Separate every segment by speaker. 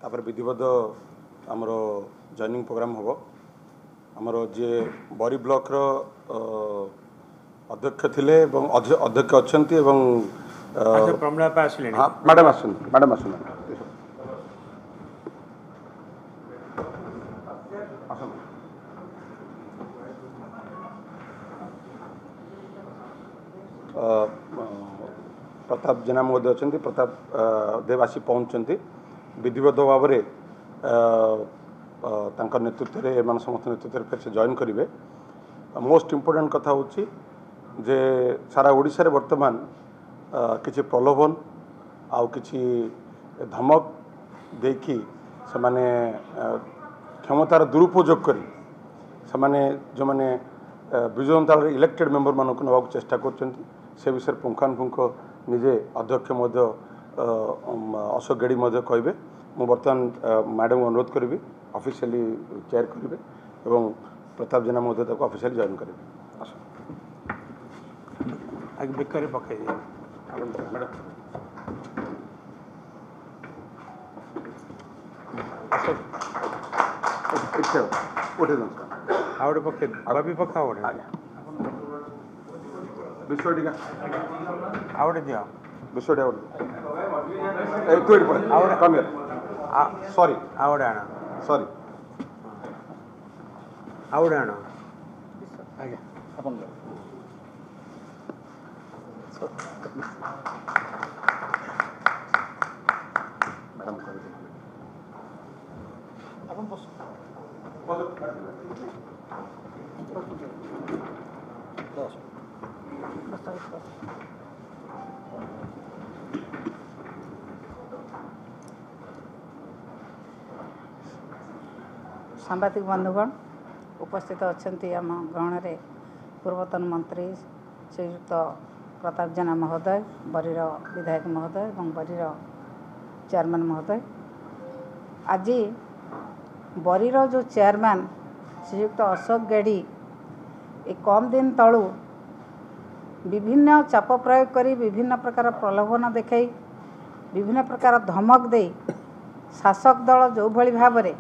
Speaker 1: तापर विधिवत आमर जॉइनिंग प्रोग्राम हम आमर जे बरी ब्लॉक रो अध्यक्ष थिले एवं अध्यक्ष अच्छंती एवं मैडम आसन प्रताप जेना महोदय अच्छा प्रताप देवासी पहुँचती विधिवत भाव में नेतृत्व में समस्त नेतृत्व फिर से जॉइन करेंगे। मोस्ट इम्पोर्टेंट कथा हूँ जे सारा ओडिशा रे वर्तमान किसी प्रलोभन आउ किसी धमक देकी से माने क्षमतार दुरुपयोग करी से माने जो माने विजु जनता दल इलेक्टेड मेंबर मानक नवाक चेष्टा करछंती से विषय पुंखानुपुंख निजे अध्यक्ष मध्य अशोक गेड़ी मध्य कहबे। मु बर्तमान मैडम अनुरोध करी ऑफिशियली चेयर करेंगे एवं प्रताप जेना महोदय तक ऑफिशियली जॉइन करेंगे।
Speaker 2: आगे बेकार पकड़
Speaker 1: मैडम उठे
Speaker 2: आवड़े पके बाबी पका आवड़े
Speaker 1: विश्वटी का
Speaker 2: आवड़े दिया
Speaker 1: विश्वटी आवड़े एक तो पड़े आवड़े कम यार सॉरी
Speaker 2: आवड़े आना
Speaker 1: सॉरी
Speaker 2: आवड़े आना
Speaker 1: आगे अपन मैडम अपन बस
Speaker 3: सांबादिक बंधुगण उपस्थित अच्छा आम ग्रहण में पूर्वतन मंत्री श्रीयुक्त प्रताप जेना महोदय बरीर विधायक महोदय और बरीर चेयरमैन महोदय आज बरीर जो चेयरमैन श्रीयुक्त अशोक गेड़ी एक कम दिन तलू विभिन्न चाप प्रयोग करी विभिन्न प्रकार प्रलोभन देखाई विभिन्न प्रकार धमक दे शासक दल जो भली भाव में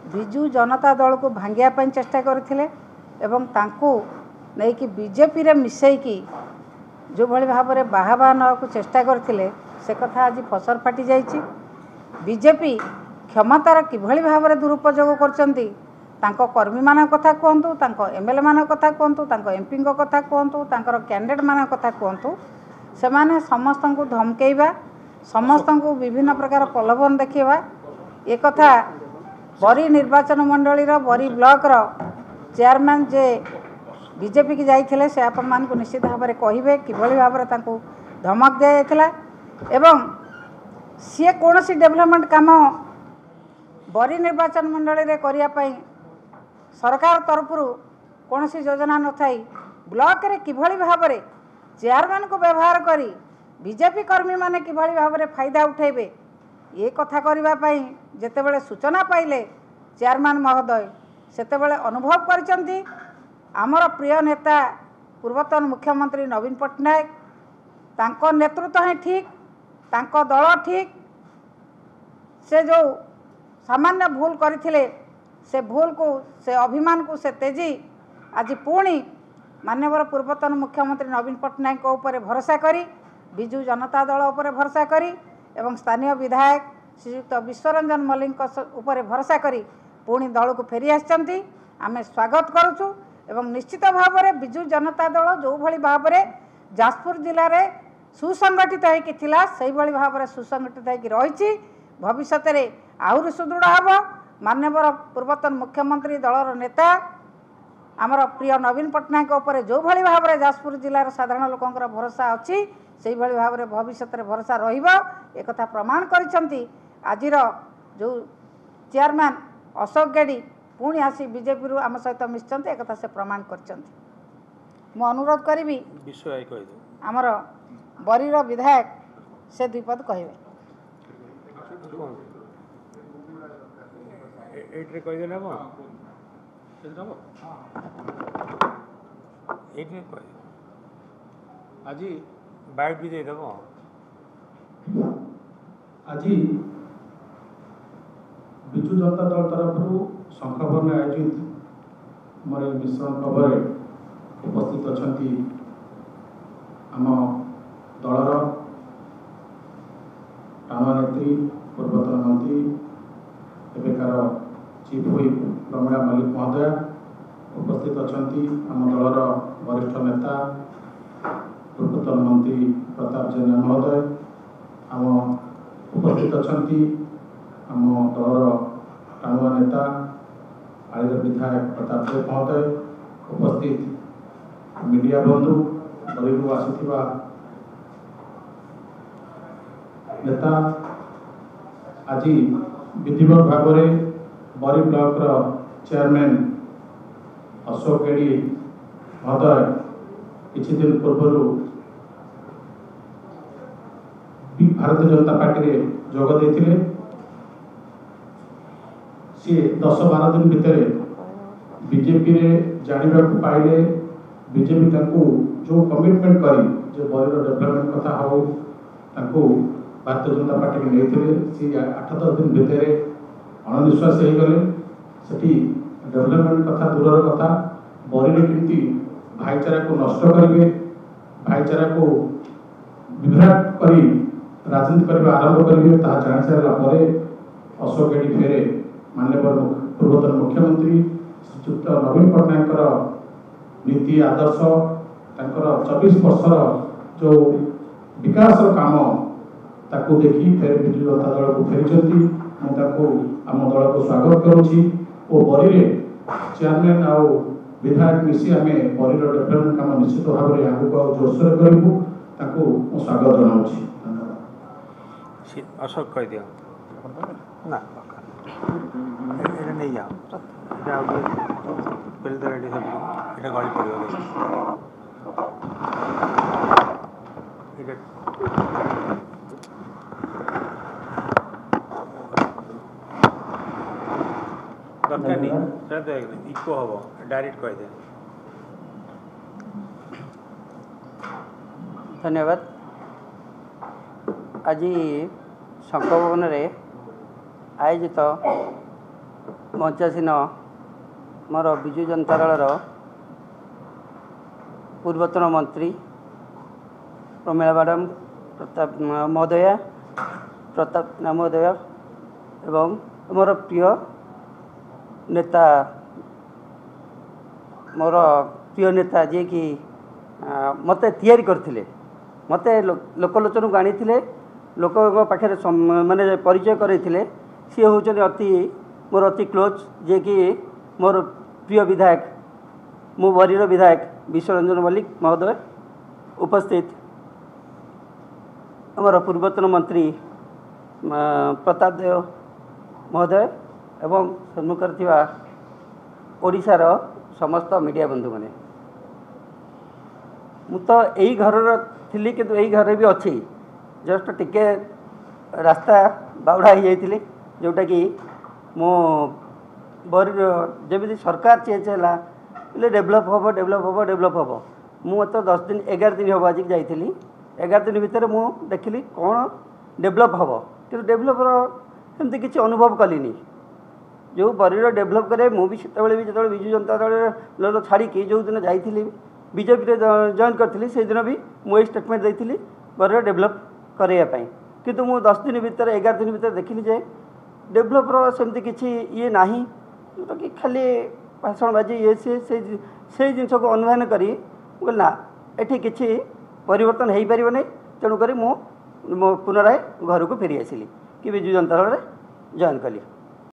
Speaker 3: विजु जनता दल को भांगिया चेष्टा करथिले एवं तांको नहीं कि बीजेपी रे मिसैकी जो भली भाव में बाहा नवाक चेष्टा करथिले से कथा आज फसर फाटी जाइछि। बीजेपी क्षमतार किभली भाव में दुरुपयोग करचंती तांको कर्मी मान कथा कहतु तांको एमएलए मान कथा कहतु तांको एमपी कथा कहतु तांकर कैंडिडेट मान कथा कहतु से माने समस्त को धमकेइबा समस्त को विभिन्न प्रकार प्रलोभन देखा ये कथा बरी निर्वाचन मंडली बरी ब्लॉक चेयरमैन जे बीजेपी की जाइए से आपण मान को निश्चित भाव में कहे किभली भाव में तांको धमक दिया जाइथिला एवं सी कौन सी डेवलपमेंट काम बरी निर्वाचन मंडली रे करिया पई सरकार तरफ कौन सी योजना न थाई ब्लॉक रे किभली भाव में चेयरमैन को व्यवहार करी बीजेपी कर्मी माने किभली भाव में फायदा उठेबे ये कथा करबा पई जेतेबेले सूचना पाइले चेयरमैन महोदय सेतेबेले अनुभव करचंती आमर प्रिय नेता पूर्वतन मुख्यमंत्री नवीन पट्टनायक तांको नेतृत्व है ठीक तांको दल ठीक से जो सामान्य भूल करथिले से भूल को से अभिमान को से तेजी आज पुणी माननीय पूर्वतन मुख्यमंत्री नवीन पट्टनायक को ऊपर भरोसा करी विजु जनता दल उपर भरोसा करी एवं स्थानीय विधायक श्रीयुक्त विश्वरंजन मल्लिक उपर भरोसा करी पुणी दल को फेरी आसचंती आमे स्वागत करुचु एवं निश्चित भाव में विजु जनता दल जो भली भाव में जाजपुर जिले में सुसंगठित होइकि थिला सेहि भली भाव में सुसंगठित होइकि रहिछि भविष्य में आहुरी सुदृढ़ हब माननीय पूर्वतन मुख्यमंत्री दलर नेता आमर प्रिय नवीन पट्टनायक उपर जो भली भाव में जाजपुर जिलार साधारण लोकंकर भरोसा अच्छी से भाई भाव में भविष्य में भरोसा एक प्रमाण करिसेंती आजिर जो चेयरमैन अशोक गेड़ी पुणी आसी बीजेपी रु आम सहित मिशिचंती एक से प्रमाण करिसेंती। मु अनुरोध करी आमर बरीर विधायक से द्विपद कहबे
Speaker 2: आज बाइट भी दे देव
Speaker 4: आज विजु जनता दल तरफ शंखभवन आयोजित मोर मिश्रण खबर उपस्थित अच्छा आम दलर टाणुआ नेत्री पूर्वतन मंत्री एबेकार चीफ व्हिप प्रमीला मल्लिक महोदया उपस्थित अच्छा आम दलर वरिष्ठ नेता पूर्वतन मंत्री प्रताप जेना महोदय आम उपस्थित अच्छा आम दलर टाणुआ नेता आलिर विधायक प्रताप देव महोदय उपस्थित मीडिया बंधु बरीरू आसीथिबा नेता आज विधिवत भाव में बरी ब्लॉक चेयरमैन अशोक गेड़ी महोदय किछि दिन पूर्व भारतीय जनता पार्टी रे जोग देथिले सी 10-12 दिन भितर बीजेपी रे जानिबा को पाइले बीजेपी तांको जो कमिटमेंट करी जो बरीर डेवलपमेंट कथा हो तांको भारतीय जनता पार्टी के नहीं सी 8-10 दिन भितर अणनिश्वास हो गले सेठी डेवलपमेंट कथा दूर कथा बरीरे केमती भाईचारा को नष्ट करेंगे भाईचारा को विभ्राट करी राजनीति करने आरंभ करेंगे ता जान सारा पर अशोक गेड़ी फेरे माननीय पूर्वतन मुख्यमंत्री श्रीयुक्त नवीन पट्टनायक नीति आदर्श तांकर 24 वर्षर जो विकास काम ताकू देखी फेर विजु जनता दल को फेरी आम दल को स्वागत करुँची और बरी चेयरमैन आउ विधायक मिसी आम बरीर डेवलपमेंट काम निश्चित भाव में आगे जोरसोर करूँ ताकू स्वागत जनाऊँ।
Speaker 2: अशोक कह दिया ना এটা नहीं जाओ এটা पहले तो रेडी सब এটা गली पड़ो दरकार नहीं सेटा तो इको हम डायरेक्ट कह दे।
Speaker 5: धन्यवाद। आज शंखभवन आयोजित मंचासीन मोर विजु जनता दलर पूर्वतन मंत्री प्रमीला मैडम प्रताप महोदय एवं मोर प्रिय नेता जी कि मते तैयारी करथिले मते लोकलोचन को आनी लोक पाखे माने परिचय करते सी हूँ अति मोर अति क्लोज जे कि मोर प्रिय विधायक मो बरीर विधायक विश्वरंजन मल्लिक महोदय उपस्थित आमर पूर्वतन मंत्री प्रताप देव महोदय एवं सम्मुखर थिबा ओडिशार समस्त मीडिया बंधु मैंने मु तो यही घर थी कि यही घर भी अच्छी जस्ट टिके रास्ता बाउड़ा हो जाइए जोटा कि मो बरी जमी सरकार चेंज है डेभलप हम मु तो 10 दिन 11 दिन हम आज जाइली 11 दिन भितर मु देखिली कौन डेभलप हम कि डेभलपर एमती किसी अनुभव कलिनी जो बरीर डेभलप करे मुझे भी जो विजु जनता दल छाड़ी जो दिन जाइली बीजेपी जॉइन करी से दिन भी मुझे स्टेटमेंट देती बरीर डेभलप करने किंतु मु 10 दिन भितर 11 दिन भितर देखिली जे डेभलपर सेमती किसी ये नहीं जोटा कि खाली भाषणबाजी ये से जिन को अनुधान करी ना एठी किसी परिवर्तन हो पार नहीं तेणुक मो पुनराय घर को फेरी आसिली कि विजु जनता दल जॉइन कली।